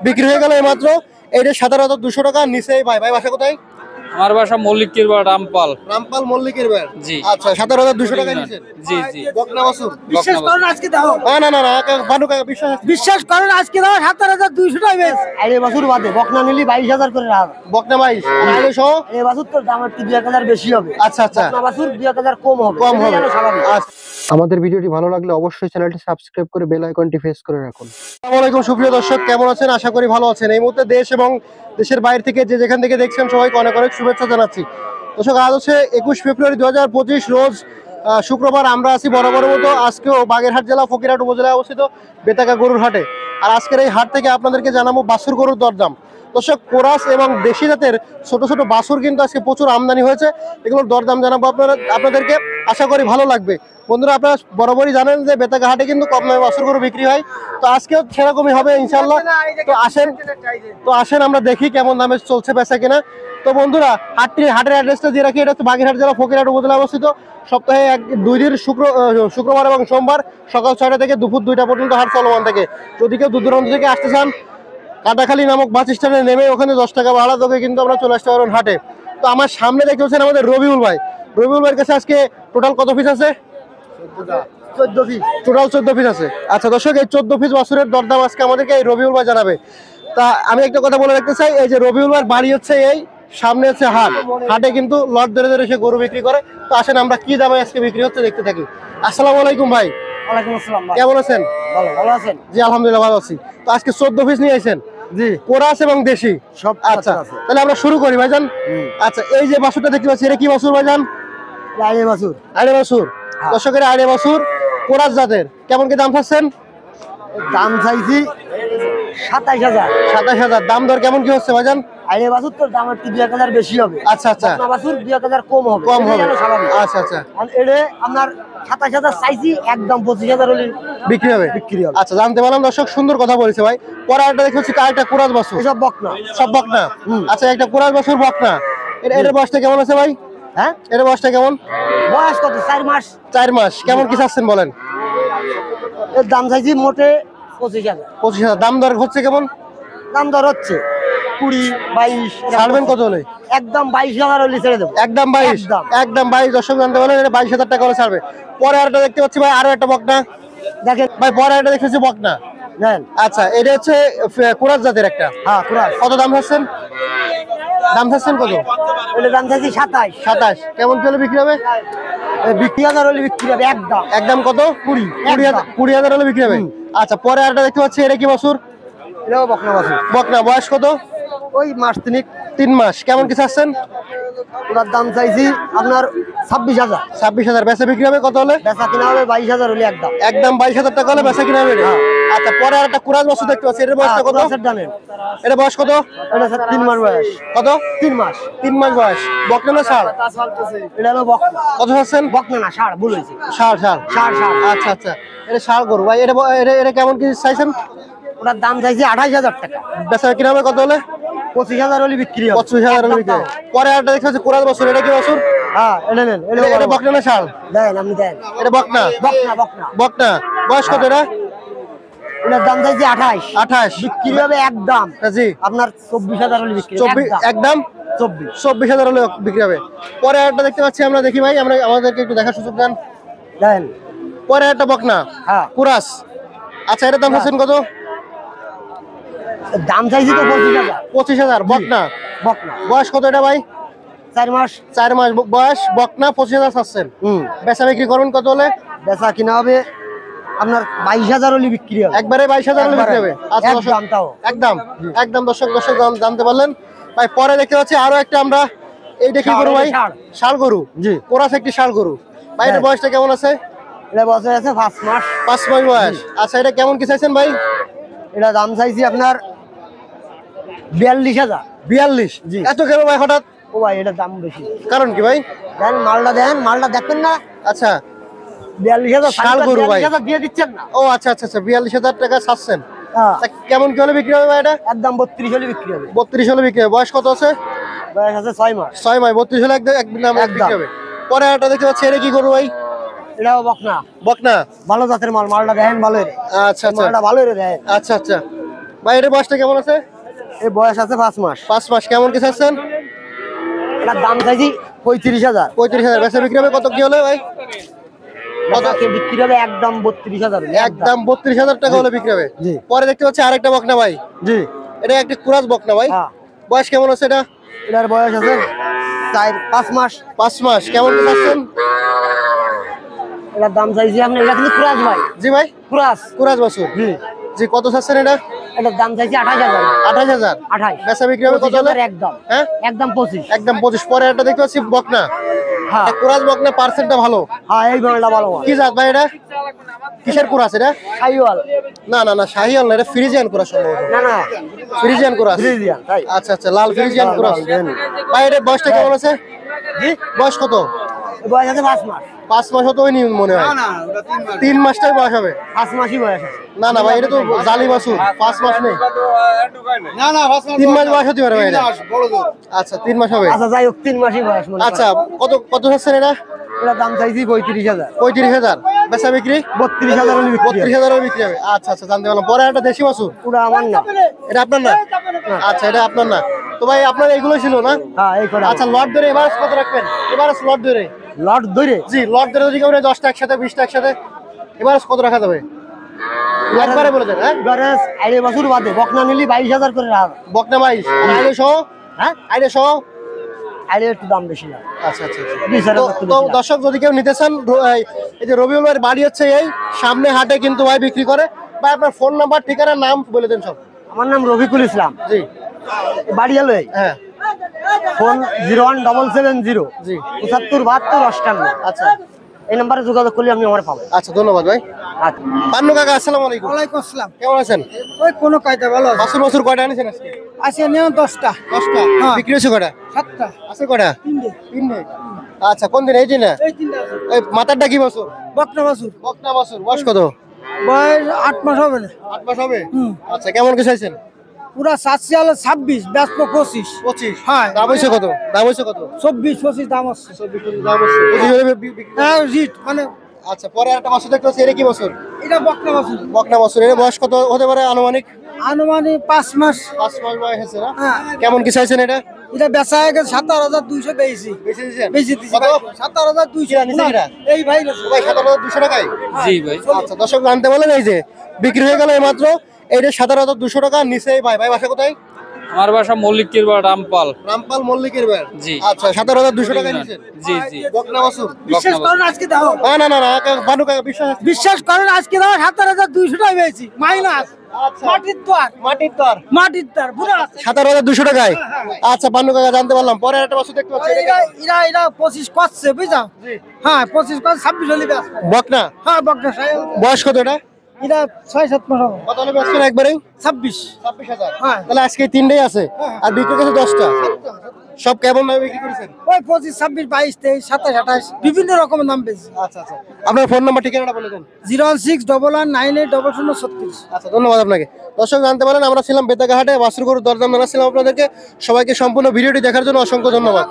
বিক্রি হয়ে গেল এইমাত্র। এইটা 17,200 টাকা নিচেই ভাই। ভাই বাসা কোথায়? আমার বাসা মল্লিকের বাড়ি, রামপাল। রামপাল মল্লিকের বাড়ি। জি। আচ্ছা 17,200 টাকা নিচে। জি জি। বকনা বাছুর। বিশ্বাস করেন আজকে দাও, না না না বানু কাকা বিশ্বাস। বিশ্বাস করেন আজকে দাও 17,200 টাকা বেশ। আরে বাছুর বাদে বকনা নিলি 22,000 করে রাখ। বকনা 22 আর আইলে সহ। আরে বাছুর তোর দাম একটু 2,000 বেশি হবে। আচ্ছা আচ্ছা। বকনা বাছুর 2,000 কম হবে। কম হবে। এটা যেন স্বাভাবিক। আচ্ছা। আমাদের ভিডিওটি ভালো লাগলে অবশ্যই চ্যানেলটি সাবস্ক্রাইব করে বেল আইকনটি প্রেস করে রাখুন। আসসালামু আলাইকুম সুপ্রিয় দর্শক, কেমন আছেন? আশা করি ভালো আছেন। এই মুহূর্তে দেশ এবং দেশের বাইরে থেকে যে যেখান থেকে দেখছেন সবাইকে অনেক অনেক শুভেচ্ছা জানাচ্ছি। দর্শক, আজ হচ্ছে 21 ফেব্রুয়ারি 2025 রোজ শুক্রবার। আমরা আছি বরাবর মতো আজকেও বাগেরহাট জেলা ফকিরহাট উপজেলায় অবস্থিত বেতাগা গরুর হাটে। আর আজকের এই হাট থেকে আপনাদেরকে জানাবো বাছুর গরুর দরদাম। দর্শক, কোরাস এবং দেশি জাতের ছোট ছোট বাছুর কিন্তু আজকে প্রচুর আমদানি হয়েছে। এগুলোর দরদাম জানাবো আপনাদেরকে, আশা করি ভালো লাগবে। বন্ধুরা, আপনারা বরাবরই জানেন যে বেতাগা হাটে কিন্তু কম দামে বাছুর গরু বিক্রি হয়। তো আজকেও সেরকমই হবে ইনশাল্লাহ। তো আসেন আমরা দেখি কেমন দামে চলছে বেচা কিনা। তো বন্ধুরা, হাটের অ্যাড্রেসটা দিয়ে রাখি। এটা হচ্ছে বাগেরহাট জেলা ফকিরহাট উপজেলা অবস্থিত। সপ্তাহে 2 দিন শুক্রবার এবং সোমবার সকাল 6টা থেকে দুপুর 2টা পর্যন্ত হাট চলমান থাকে। যদি কেউ দূর দূরান্ত থেকে আসতে চান, কাটাখালী নামক বাস স্ট্যান্ডে নেমে ওখানে 10 টাকা ভাড়া তোকে কিন্তু আমরা চলে আসতে পারবেন হাটে। তো আমার সামনে দেখতে পাচ্ছেন আমাদের রবিউল ভাই। রবিউল ভাইয়ের কাছে আজকে টোটাল কত পিস আছে? 14 পিস। টোটাল 14 পিস আছে। আচ্ছা দর্শক, এই 14 পিস বাছুরের দরদাম আজকে আমাদেরকে এই রবিউল ভাই জানাবে। তা আমি একটা কথা বলে রাখতে চাই, এই যে রবিউল ভাইয়ের বাড়ি হচ্ছে এই সামনে হচ্ছে হাট। হাটে কিন্তু লট ধরে ধরে সে গরু বিক্রি করে। তো আসেন আমরা কি দামে আজকে বিক্রি হচ্ছে দেখতে থাকি। আসসালামু আলাইকুম ভাই। ওয়ালাইকুম আসসালাম ভাই। কেমন আছেন? ভালো, ভালো আছেন? জি আলহামদুলিল্লাহ ভালো আছি। তো আজকে 14 পিস নিয়ে আসেন। জি। কোরাস এবং দেশি সব আচ্ছা, আছে। তাহলে আমরা শুরু করি ভাইজান। আচ্ছা, এই যে বাছুরটা দেখতে পাচ্ছি, এটা কি বাছুর ভাইজান? আরে বাছুর। আড়ে বাছুর। দর্শকের আড়ে বাছুর কোরাস জাতের। কেমন কি দাম চাচ্ছেন? দাম চাইছি 27,000। 27,000। দাম দর কেমন কি হচ্ছে ভাইজান? আরে বাছুর তোর দাম একটু 2,000 বেশি হবে। আচ্ছা আচ্ছা। বকনা বাছুর 2,000 কম হবে। কম এটা হবে। যেন স্বাভাবিক। আচ্ছা আচ্ছা। আর এটা আপনার 27,000 চাইছি, একদম 25,000 হলে বিক্রি হবে। বিক্রি হবে। আচ্ছা, জানতে পারলাম দর্শক, সুন্দর কথা বলেছে ভাই। পরে একটা দেখতে হচ্ছে আরেকটা কোরাস বাছুর। এসব বকনা। সব বকনা। আচ্ছা, একটা কোরাস বাছুর বকনা। এটার বয়সটা কেমন আছে ভাই? হ্যাঁ, এটার বয়সটা কেমন? বয়স কত? 4 মাস। 4 মাস। কেমন কি চাচ্ছেন বলেন? এর দাম চাইছি মোটে 25,000। 25,000। দাম দর হচ্ছে কেমন? দাম দর হচ্ছে 20, 22। ছাড়বেন কত হলে? একদম 22,000 হলে ছেড়ে দেবো। একদম 22। একদম 22। দর্শক জানতে পারলেন, এটা 22,000 টাকা করে ছাড়বে। পরে আরেকটা দেখতে পাচ্ছি ভাই, আরো একটা বকনা। দেখেন ভাই পরে একটা দেখতেছি বকনা। নেন। আচ্ছা, এটা হচ্ছে কোরাস জাতের একটা। হ্যাঁ, কুরাস। কত দাম চাচ্ছেন? দাম চাচ্ছেন কত? এটা দাম চাইছি 27। 27। কেমন কি হলে বিক্রি হবে? 20,000 হলে বিক্রি হবে একদম। একদম কত? 20,000 হলে বিক্রি হবে। আচ্ছা, পরে আরেকটা দেখতে পাচ্ছি, এটা কি বাছুর? এটাও বকনা বাছুর। বকনা। বয়স কত? ওই মাস তিনিক। 3 মাস। কেমন কি চাচ্ছেন? ওটার দাম চাইছি আপনার 26,000। 26,000। বেচা বিক্রি হবে কত হলে? বেচা কিনা হবে 22,000 হলে একদম। একদম 22,000 টাকা হলে বেচা কিনা হবে এটা। আচ্ছা, পরে আরেকটা কুরাস বাছুর দেখতে পাচ্ছি, এটার বয়সটা কত? কুরাসের দামের। এটা বয়স কত? এটা 3 মাস বয়স। কত? 3 মাস। 3 মাস বয়স। বকনা না ষাঁড়? এটা হলো বকনা। কত চাচ্ছেন? বকনা না, ষাঁড় ভুল হয়েছে। ষাঁড়। ষাঁড়। ষাঁড়। আচ্ছা আচ্ছা। এটা ষাঁড় গরু ভাই। এটা কেমন কি চাইছেন? ওটার দাম চাইছি 28,000 টাকা। বেচা কিনা হবে কত হলে? 25,000 হলে বিক্রি হবে। 25,000 হলে বিক্রি হবে। পরে আরেকটা দেখতে পাচ্ছি কোরাস বাছুর। এটা কি বাছুর? হ্যাঁ, এটা নেন। এটা বকনা না ষাঁড়? দেন, আপনি দেন। এটা বকনা। বকনা বকনা। বকনা। বয়স কত এটা? এটার দাম চাইছি 28। 28। বিক্রি হবে একদম জি। আপনার 24,000 হলে বিক্রি হবে। 24। একদম 24,000 হলে বিক্রি হবে। পরে একটা দেখতে পাচ্ছি, আমরা দেখি ভাই, আমরা আমাদেরকে একটু দেখার সুযোগ দেন। দেন। পরে একটা বকনা। হ্যাঁ। কুরাস। আচ্ছা, এটার দাম চাচ্ছেন কত? দাম চাইছি তো 25,000। 25,000। বকনা। বকনা। বয়স কত এটা ভাই? 4 মাস। 4 মাস বয়স। বকনা। 25,000 চাচ্ছেন। বেচা বিক্রি করবেন কত হলে? বেচা কিনা হবে আপনার 22,000 হলে বিক্রি হবে। একবারে 22,000 হলে বিক্রি হবে। আচ্ছা দর্শক, একদম তাও। একদম দর্শক জানতে পারলেন ভাই। পরে দেখতে পাচ্ছি আরো একটা, আমরা এইটা কি গরু ভাই? ষাঁড় গরু। জি। কোরাস একটি ষাঁড় গরু ভাই। এটার বয়সটা কেমন আছে? এটা বছর আছে 5 মাস। 5 মাস বয়স। আচ্ছা, এটা কেমন কি চাইছেন ভাই? এটা দাম চাইছি আপনার 42,000। 42। জি। এত কেন ভাই হঠাৎ? ও ভাই, এটা দাম বেশি। কারণ কি ভাই? দেন, মালটা দেখবেন না। আচ্ছা, 42,000 ষাঁড় গরু ভাই। 42,000 দিয়ে দিচ্ছেন না। ও আচ্ছা আচ্ছা আচ্ছা। 42,000 টাকা চাচ্ছেন। হ্যাঁ, তা কেমন কি হলে বিক্রি হবে ভাই এটা? একদম 32 হলে বিক্রি হবে। 32 হলে বিক্রি হবে। বয়স কত আছে? বয়স আছে 6 মাস। 6 মাস। 32 হলে একদম বিক্রি হবে। পরে একটা দেখতে পাচ্ছি, এটা কি গরু ভাই? এটাও বকনা। বকনা। ভালো জাতের মালটা দেখেন ভালো। আচ্ছা আচ্ছা। মালটা ভালো রে দেখেন। আচ্ছা আচ্ছা। ভাই এটার বয়সটা কেমন আছে? এই বয়স আছে 5 মাস। 5 মাস। কেমন কি চাচ্ছেন? এটার দাম চাইছি 35,000। 35,000। বেচা বিক্রি হবে কত কি হলে ভাই? কত বিক্রি হবে? একদম 32,000। একদম 32,000 টাকা হলে বিক্রি হবে। জি। পরে দেখতে পাচ্ছি আরেকটা বকনা ভাই। জি। এটা একটা কুরাজ বকনা ভাই। হ্যাঁ। বয়স কেমন আছে এটা? এটার বয়স আছে 5 মাস। 5 মাস। কেমন কি চাচ্ছেন? এটার দাম চাইছি আপনি, এটা কিন্তু কুরাজ ভাই। জি ভাই, কুরাজ। কুরাজ বাছুর। জি। জি, কত চাচ্ছেন এটা? এটার দাম চাইছি 28,000। 28,000। 28। বেচা বিক্রি হবে কত হলে? 25,000 একদম। হ্যাঁ, একদম 25। একদম 25। পরে একটা দেখতে পাচ্ছি বকনা। হ্যাঁ। এটা কুরাজ বকনা, পার্সেন্টটা ভালো। হ্যাঁ, এই গরুটা ভালো মাল। কি জাত ভাই এটা? কিসের কুরাজ এটা? শাহিওয়াল। না না না, শাহিওয়াল না, এটা ফ্রিজিয়ান কুরাজ সম্ভবত। না না, ফ্রিজিয়ান কুরাজ। ফ্রিজিয়ান, তাই। আচ্ছা আচ্ছা, লাল ফ্রিজিয়ান কুরাজ। দেন। ভাই এটার বয়সটা কেমন আছে? জি। বয়স কত? এই বয়স আছে 5 মাস। 5 মাস হতো হয়নি মনে হয়। 3 মাসটাই বয়স হবে। 5 মাসই বয়স আছে। না না ভাই, এটা তো জালি বাছুর। 5 মাস নেই। 3 মাস বয়স হতে পারে ভাই এটা। আচ্ছা, 3 মাস হবে। আচ্ছা, যাই হোক 3 মাসই বয়স মনে করেন। আচ্ছা, কত কত চাচ্ছেন এটা? এটার দাম চাইছি 35,000। 35,000। বেচা বিক্রি 32,000 হলে বিক্রি হবে। 32,000 বিক্রি হবে। আচ্ছা আচ্ছা, জানতে পারলাম। পরে একটা দেশি বাছুর। ওটা আমার না। এটা আপনার না? আচ্ছা, এটা আপনার না। তো ভাই আপনার এগুলো ছিল না? হ্যাঁ, এই করে। আচ্ছা, লট ধরে এবার কত রাখবেন? এবার লট ধরে। লট ধরে জি, লট ধরে যদি কেউ 10টা একসাথে, 20টা একসাথে, এবার কত রাখা যাবে? একবারে বলে দেন। হ্যাঁ, এবারে আইডে বছর বাদে বকনা নিলি 22,000 করে রাখা। বকনা 22। আইডে সহ? হ্যাঁ, আইডে সহ? আইডে একটু দাম বেশি না। আচ্ছা আচ্ছা আচ্ছা। 20,000 তো- একটু তো বেশি না। দর্শক যদি কেউ নিতে চান, এই যে রবিউল ভাইয়ের বাড়ি হচ্ছে এই সামনে হাটে কিন্তু ভাই বিক্রি করে। ভাই আপনার ফোন নাম্বার, ঠিকানা, নাম বলে দেন সব। আমার নাম রফিকুল ইসলাম। জি। বাড়ি হলো এই। হ্যাঁ। ফোন 01770 জি। 75 72 58। আচ্ছা এই নাম্বারে যোগাযোগ করলে আপনি আমার পাবেন। আচ্ছা, ধন্যবাদ ভাই। আচ্ছা। পান্নু কাকা, আসসালামু আলাইকুম। ওয়ালাইকুম আসসালাম। কেমন আছেন? ওই কোনো কায়দা ভালো আছে। বাছুর বাছুর কয়টা আনিছেন আজকে? আছে নিও 10টা। 10টা। হ্যাঁ। বিক্রি হয়েছে কয়টা? 7টা। আছে কয়টা? 3টে। আচ্ছা, কোন দিন? এই দিন না? এই 3টা আছে। এই মাথারটা কি বাছুর? বকনা বাছুর। বকনা বাছুর। বয়স কত? বয়স 8 মাস হবে না। 8 মাস হবে। হুম। আচ্ছা, কেমন কি চাইছেন? পুরা 7 হলো 26, ব্যস্ত 25। 25। হ্যাঁ। দাম হয়েছে কত? দাম হয়েছে কত? 24-25 দাম আছে। 24 দাম হচ্ছে। 25 হলে বিক্রি করবেন? হ্যাঁ, রিট মানে আচ্ছা, পরে একটা বাছুর দেখতে পাচ্ছি। এটা কি বাছুর? এটা বকনা বাছুর। বকনা বাছুর। এর বয়স কত হতে পারে আনুমানিক? আনুমানিক 5 মাস। 5 মাস বয়স হয়েছে না? হ্যাঁ। কেমন কি চাইছেন এটা? এটা বেচা হয়ে গেছে 17,200 বেশি। বেশি দিয়েছেন? বেশি দিছি কত? ভাই। 17,200 কিরা নিছে কিরা? এই ভাই ভাই 17,200 টাকায়? জি ভাই। আচ্ছা, দর্শক জানতে বলেন এই যে বিক্রি হয়ে গেল মাত্র। এইটা 17,200 টাকা নিচে। ভাই ভাই বাসা কোথায়? আমার বাসা মল্লিকের বাড়ি রামপাল। রামপাল মল্লিকের বাড়ি। জি। আচ্ছা, 17,200 টাকা নিচে। জি জি। বকনা বাছুর। বিশ্বাস করেন আজকে দাও। না না না না, বানু কাকা বিশ্বাস আছে। বিশ্বাস করেন আজকে দাও 17,200 টাকা পেয়েছি মাইনাস। আচ্ছা, মাটির দ্বার। মাটির তার। মাটির দ্বার পুরো আছে। 17,200 টাকায়। আচ্ছা, বানু কাকা জানতে পারলাম। পরে একটা বাছুর দেখতে পাচ্ছি। এটা এরা 25 করছে বুঝছো? জি। হ্যাঁ, 25 করছে 26 হলে ব্যাস। বকনা। হ্যাঁ, বকনা সাহেব। বয়স কত এটা? এরা 6-7 মাস হবে। কত হলে বেচছেন একবারে? 26। 26,000। হ্যাঁ। তাহলে আজকে 3টাই আছে আর বিক্রি করেছে 10টা। সব কেমন দামে বিক্রি করেছেন? ওই 25, 26, 22, 23, 27, 28 বিভিন্ন রকমের দাম পেয়েছি। আচ্ছা আচ্ছা, আপনার ফোন নাম্বার, ঠিকানাটা বলে দেন। 01611980036। আচ্ছা, ধন্যবাদ আপনাকে। দর্শক জানতে পারেন আমরা ছিলাম বেতাগা হাটে, বাছুর গরুর দরদাম জানাচ্ছিলাম আপনাদেরকে। সবাইকে সম্পূর্ণ ভিডিওটি দেখার জন্য অসংখ্য ধন্যবাদ।